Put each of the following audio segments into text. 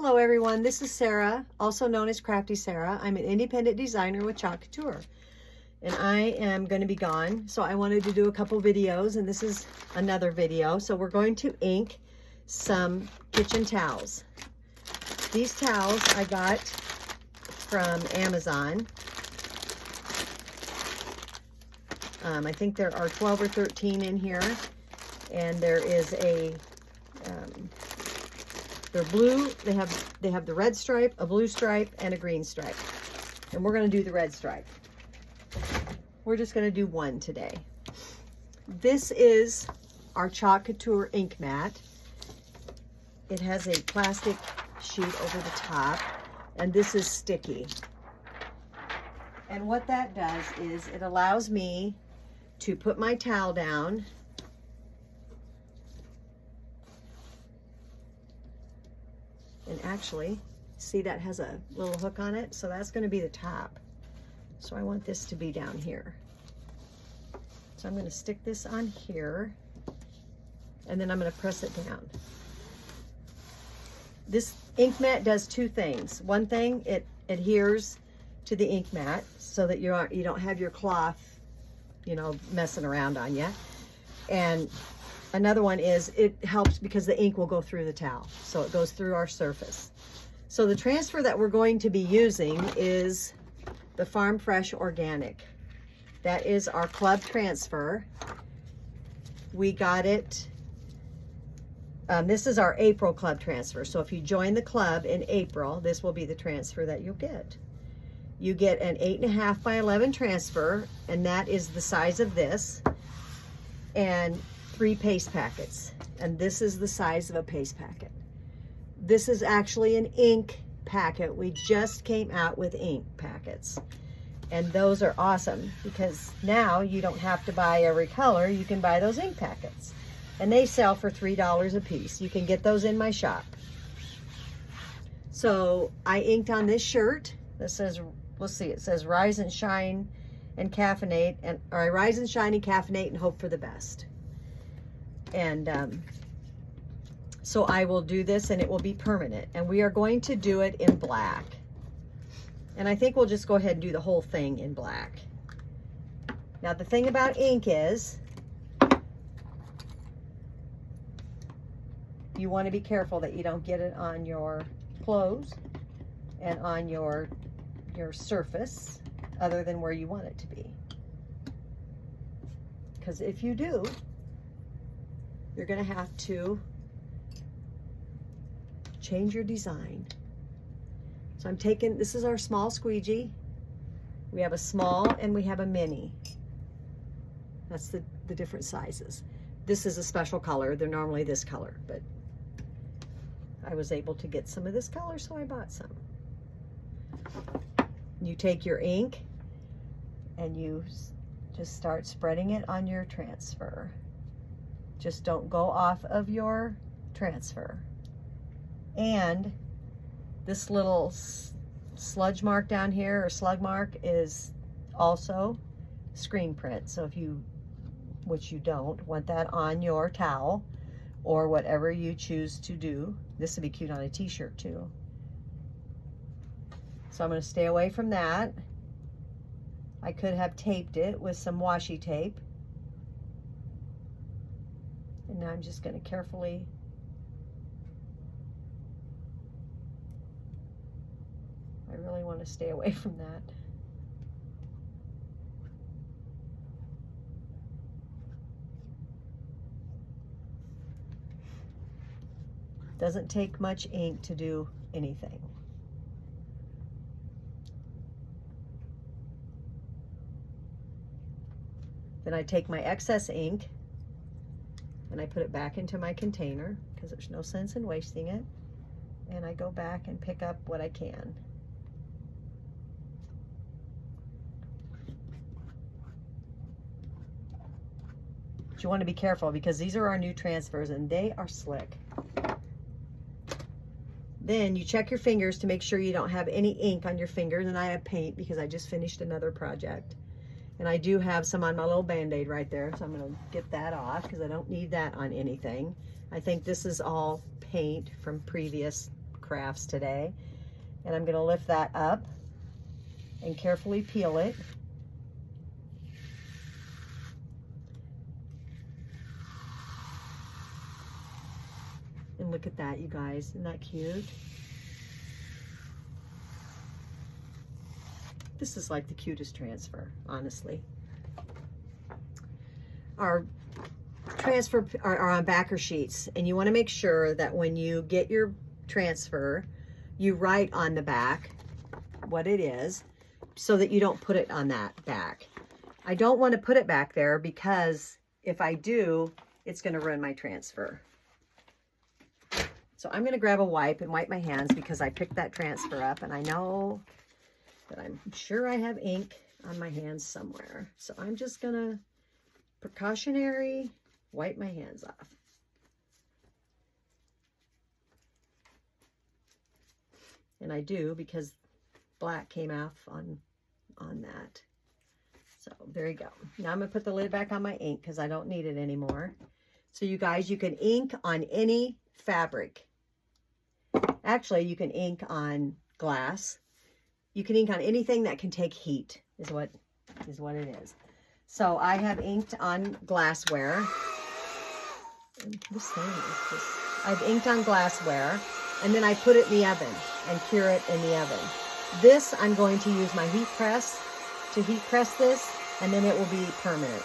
Hello everyone, this is Sarah, also known as Crafty Sarah. I'm an independent designer with Chalk Couture. And I am going to be gone, so I wanted to do a couple videos, and this is another video. So we're going to ink some kitchen towels. These towels I got from Amazon. I think there are 12 or 13 in here, and there is a they're blue. They have the red stripe, a blue stripe, and a green stripe. And we're going to do the red stripe. We're just going to do one today. This is our Chalk Couture ink mat. It has a plastic sheet over the top, and this is sticky. And what that does is it allows me to put my towel down and actually, see that has a little hook on it? So that's going to be the top. So I want this to be down here. So I'm going to stick this on here, and then I'm going to press it down. This ink mat does two things. One thing, it adheres to the ink mat so that you don't have your cloth, you know, messing around on you. And another one is it helps because the ink will go through the towel, so it goes through our surface. So the transfer that we're going to be using is the Farm Fresh Organic. That is our club transfer. We got it, this is our April club transfer. So if you join the club in April, this will be the transfer that you'll get. You get an 8.5 by 11 transfer, and that is the size of this, and 3 paste packets, and this is the size of a paste packet. This is actually an ink packet. We just came out with ink packets, and those are awesome because now you don't have to buy every color. You can buy those ink packets, and they sell for $3 a piece. You can get those in my shop. So I inked on this shirt that says, let's see, it says rise and shine and caffeinate, or I rise and shine and caffeinate and hope for the best. And so I will do this, and it will be permanent, and we are going to do it in black. And I think we'll just go ahead and do the whole thing in black. Now the thing about ink is you want to be careful that you don't get it on your clothes and on your surface other than where you want it to be, because if you do, you're going to have to change your design. So I'm taking, this is our small squeegee. We have a small and we have a mini. That's the different sizes. This is a special color. They're normally this color, but I was able to get some of this color, so I bought some. You take your ink and you just start spreading it on your transfer. Just don't go off of your transfer. And this little sludge mark down here, or slug mark, is also screen print. So if you, which you don't, want that on your towel or whatever you choose to do. This would be cute on a t-shirt too. So I'm going to stay away from that. I could have taped it with some washi tape. And now I'm just going to carefully I really want to stay away from that. Doesn't take much ink to do anything. Then I take my excess ink and I put it back into my container because there's no sense in wasting it. And I go back and pick up what I can. But you want to be careful because these are our new transfers and they are slick. Then you check your fingers to make sure you don't have any ink on your fingers, and I have paint because I just finished another project. And I do have some on my little Band-Aid right there, so I'm going to get that off because I don't need that on anything. I think this is all paint from previous crafts today. And I'm going to lift that up and carefully peel it. And look at that, you guys. Isn't that cute? This is like the cutest transfer, honestly. Our transfer are on backer sheets, and you want to make sure that when you get your transfer, you write on the back what it is so that you don't put it on that back. I don't want to put it back there because if I do, it's going to ruin my transfer. So I'm going to grab a wipe and wipe my hands because I picked that transfer up and I know that I'm sure I have ink on my hands somewhere. So I'm just going to precautionary wipe my hands off. And I do because black came off on that. So there you go. Now I'm going to put the lid back on my ink because I don't need it anymore. So you guys, you can ink on any fabric. Actually, you can ink on glass. You can ink on anything that can take heat is what it is. So I have inked on glassware. This thing is just, I've inked on glassware, and then I put it in the oven and cure it in the oven. This, I'm going to use my heat press to heat press this, and then it will be permanent.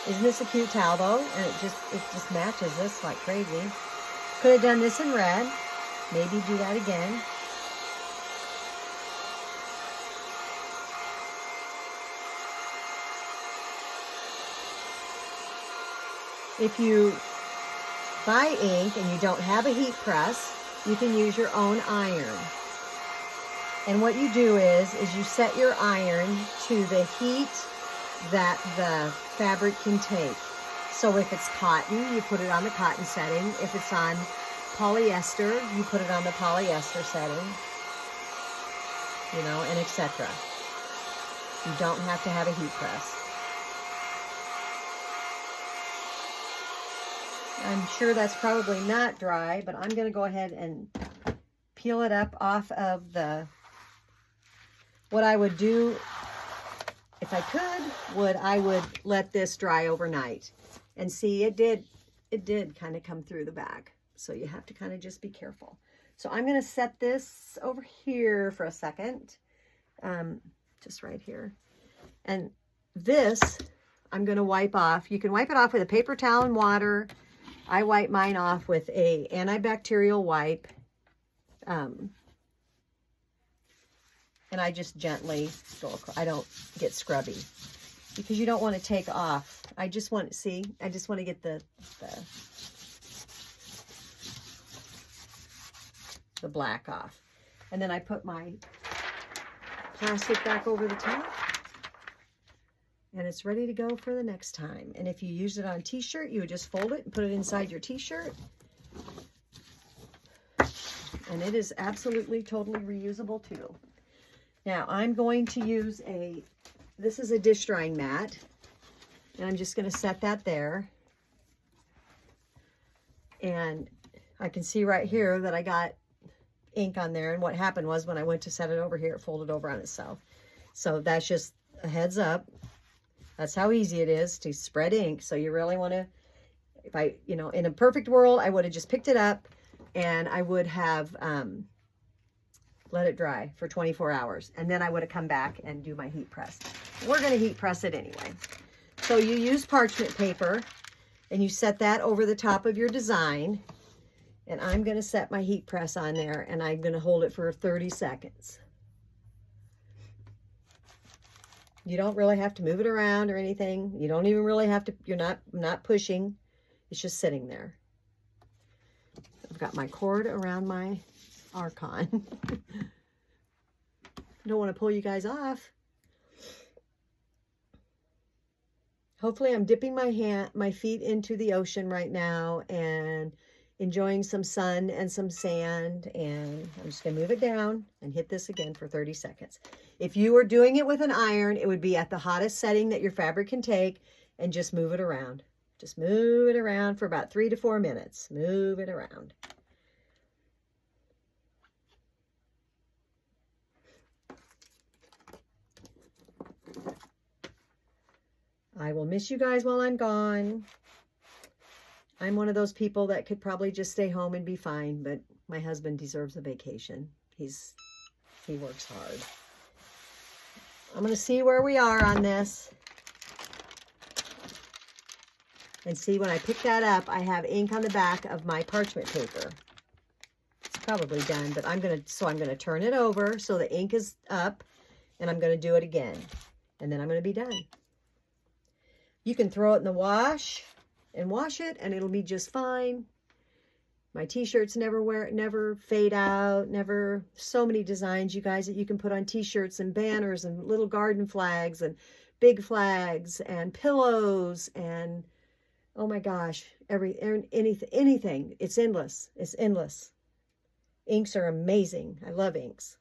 Isn't this a cute towel though? And it just matches this like crazy. Could have done this in red. Maybe do that again. If you buy ink and you don't have a heat press, you can use your own iron. And what you do is you set your iron to the heat that the fabric can take. So if it's cotton, you put it on the cotton setting. If it's on polyester, you put it on the polyester setting, you know, and etc. You don't have to have a heat press. I'm sure that's probably not dry, but I'm going to go ahead and peel it up off of the, what I would do if I could, I would let this dry overnight. And see, it did kind of come through the bag. So you have to kind of just be careful. So I'm going to set this over here for a second, just right here. And this, I'm going to wipe off. You can wipe it off with a paper towel and water. I wipe mine off with a antibacterial wipe. And I just gently go across. I don't get scrubby because you don't want to take off. I just want to see, I just want to get the black off. And then I put my plastic back over the top and it's ready to go for the next time. And if you use it on a t-shirt, you would just fold it and put it inside your t-shirt. And it is absolutely totally reusable too. Now I'm going to use this is a dish drying mat, and I'm just going to set that there. And I can see right here that I got ink on there, and what happened was when I went to set it over here, it folded over on itself. So that's just a heads up. That's how easy it is to spread ink. So you really want to, if I, you know, in a perfect world, I would have just picked it up and I would have let it dry for 24 hours. And then I would have come back and do my heat press. We're going to heat press it anyway. So you use parchment paper and you set that over the top of your design. And I'm going to set my heat press on there and I'm going to hold it for 30 seconds. You don't really have to move it around or anything. You don't even really have to, you're not pushing. It's just sitting there. I've got my cord around my Archon. Don't want to pull you guys off. Hopefully I'm dipping my feet into the ocean right now and enjoying some sun and some sand, and I'm just going to move it down and hit this again for 30 seconds. If you were doing it with an iron, it would be at the hottest setting that your fabric can take and just move it around. Just move it around for about 3 to 4 minutes. Move it around. I will miss you guys while I'm gone. I'm one of those people that could probably just stay home and be fine, but my husband deserves a vacation. He works hard. I'm going to see where we are on this. And see, when I pick that up, I have ink on the back of my parchment paper. It's probably done, but I'm going to turn it over so the ink is up, and I'm going to do it again. And then I'm going to be done. You can throw it in the wash and wash it, and it'll be just fine. My t-shirts never fade out, so many designs, you guys, that you can put on t-shirts and banners and little garden flags and big flags and pillows and, oh my gosh, anything. It's endless. It's endless. Inks are amazing. I love inks.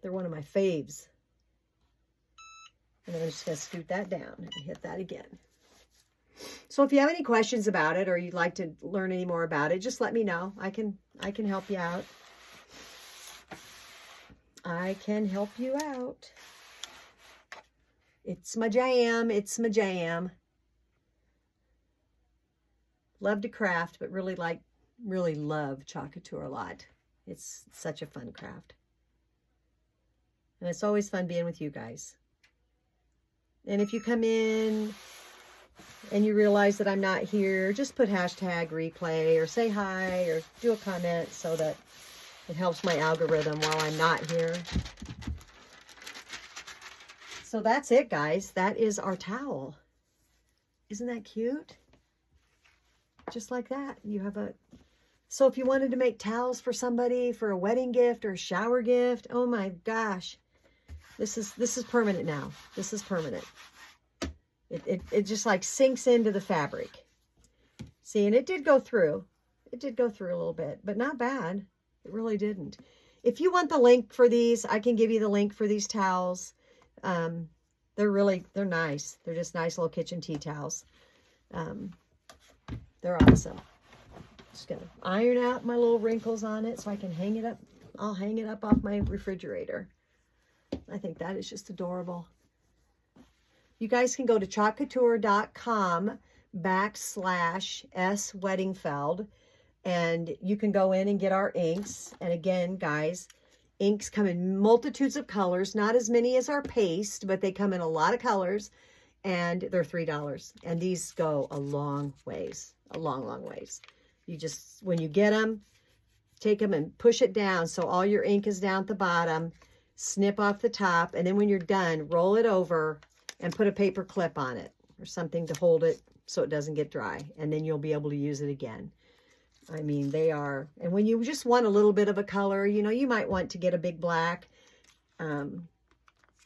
They're one of my faves. And then I'm just going to scoot that down and hit that again. So if you have any questions about it or you'd like to learn any more about it, just let me know. I can help you out. I can help you out. It's my jam. It's my jam. Love to craft, but really love Chalk Couture a lot. It's such a fun craft. And it's always fun being with you guys. And if you come in and you realize that I'm not here, just put hashtag replay or say hi or do a comment so that it helps my algorithm while I'm not here. So that's it, guys. That is our towel. Isn't that cute? Just like that. You have a... So if you wanted to make towels for somebody for a wedding gift or a shower gift, oh my gosh. This is permanent now. This is permanent. It just like sinks into the fabric. See, and it did go through. It did go through a little bit, but not bad. It really didn't. If you want the link for these, I can give you the link for these towels. They're nice. They're just nice little kitchen tea towels. They're awesome. Just gonna iron out my little wrinkles on it so I can hang it up. I'll hang it up off my refrigerator. I think that is just adorable. You guys can go to chalkcouture.com/SWeddingfeld, and you can go in and get our inks. And again, guys, inks come in multitudes of colors, not as many as our paste, but they come in a lot of colors, and they're $3. And these go a long ways, a long ways. You just, when you get them, take them and push it down so all your ink is down at the bottom. Snip off the top, and then when you're done, roll it over and put a paper clip on it or something to hold it so it doesn't get dry, and then you'll be able to use it again. I mean, they are, and when you just want a little bit of a color, you know, you might want to get a big black, you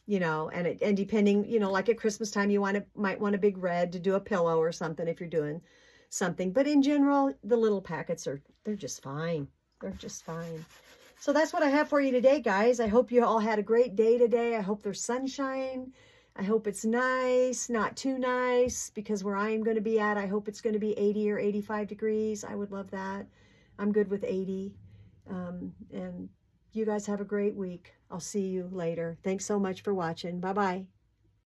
know, and depending, you know, like at Christmas time, you might want a big red to do a pillow or something if you're doing something. But in general, the little packets they're just fine. They're just fine. So that's what I have for you today, guys. I hope you all had a great day today. I hope there's sunshine. I hope it's nice, not too nice, because where I am going to be at, I hope it's going to be 80 or 85 degrees. I would love that. I'm good with 80. And you guys have a great week. I'll see you later. Thanks so much for watching. Bye-bye.